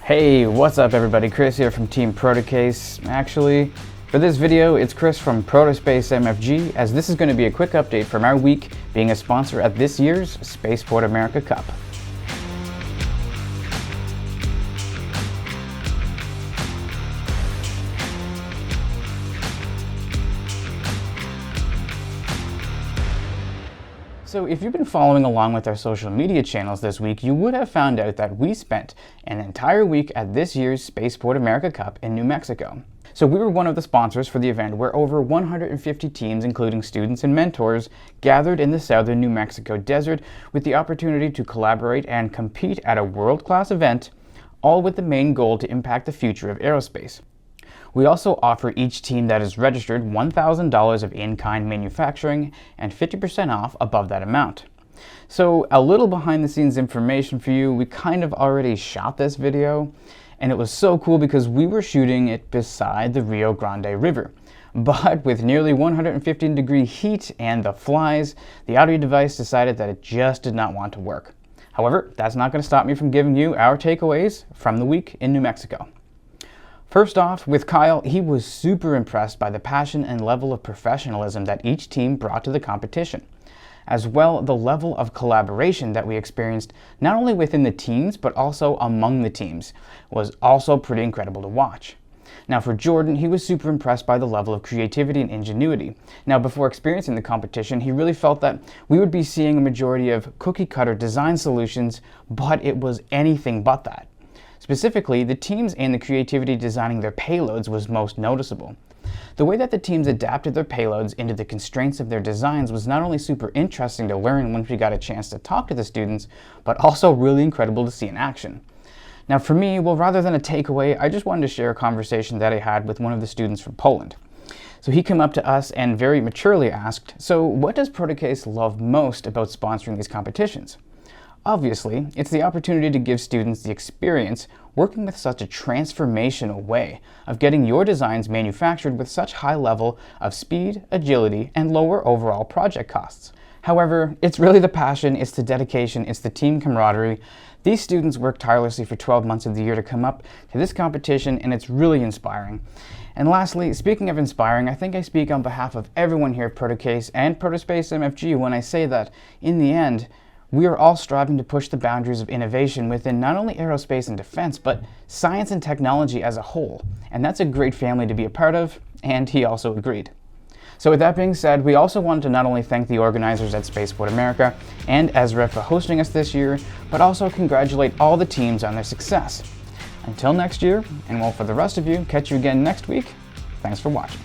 Hey, what's up everybody? Chris here from Team Protocase. Actually, for this video, it's Chris from Protospace MFG, as this is going to be a quick update from our week being a sponsor at this year's Spaceport America Cup. So if you've been following along with our social media channels this week, you would have found out that we spent an entire week at this year's Spaceport America Cup in New Mexico. So we were one of the sponsors for the event, where over 150 teams, including students and mentors, gathered in the southern New Mexico desert with the opportunity to collaborate and compete at a world-class event, all with the main goal to impact the future of aerospace. We also offer each team that is registered $1,000 of in-kind manufacturing and 50% off above that amount. So a little behind the scenes information for you, we kind of already shot this video, and it was so cool because we were shooting it beside the Rio Grande River. But with nearly 115-degree heat and the flies, the audio device decided that it just did not want to work. However, that's not going to stop me from giving you our takeaways from the week in New Mexico. First off, with Kyle, he was super impressed by the passion and level of professionalism that each team brought to the competition. As well, the level of collaboration that we experienced, not only within the teams, but also among the teams, was also pretty incredible to watch. Now for Jordan, he was super impressed by the level of creativity and ingenuity. Now before experiencing the competition, he really felt that we would be seeing a majority of cookie-cutter design solutions, but it was anything but that. Specifically, the teams and the creativity designing their payloads was most noticeable. The way that the teams adapted their payloads into the constraints of their designs was not only super interesting to learn once we got a chance to talk to the students, but also really incredible to see in action. Now for me, well, rather than a takeaway, I just wanted to share a conversation that I had with one of the students from Poland. So he came up to us and very maturely asked, "So what does Protocase love most about sponsoring these competitions?" Obviously, it's the opportunity to give students the experience working with such a transformational way of getting your designs manufactured with such high level of speed, agility, and lower overall project costs. However, it's really the passion, it's the dedication, it's the team camaraderie. These students work tirelessly for 12 months of the year to come up to this competition, and it's really inspiring. And lastly, speaking of inspiring, I think I speak on behalf of everyone here at Protocase and Protospace MFG when I say that, in the end, we are all striving to push the boundaries of innovation within not only aerospace and defense, but science and technology as a whole. And that's a great family to be a part of, and he also agreed. So with that being said, we also wanted to not only thank the organizers at Spaceport America and Ezra for hosting us this year, but also congratulate all the teams on their success. Until next year, and well, for the rest of you, catch you again next week. Thanks for watching.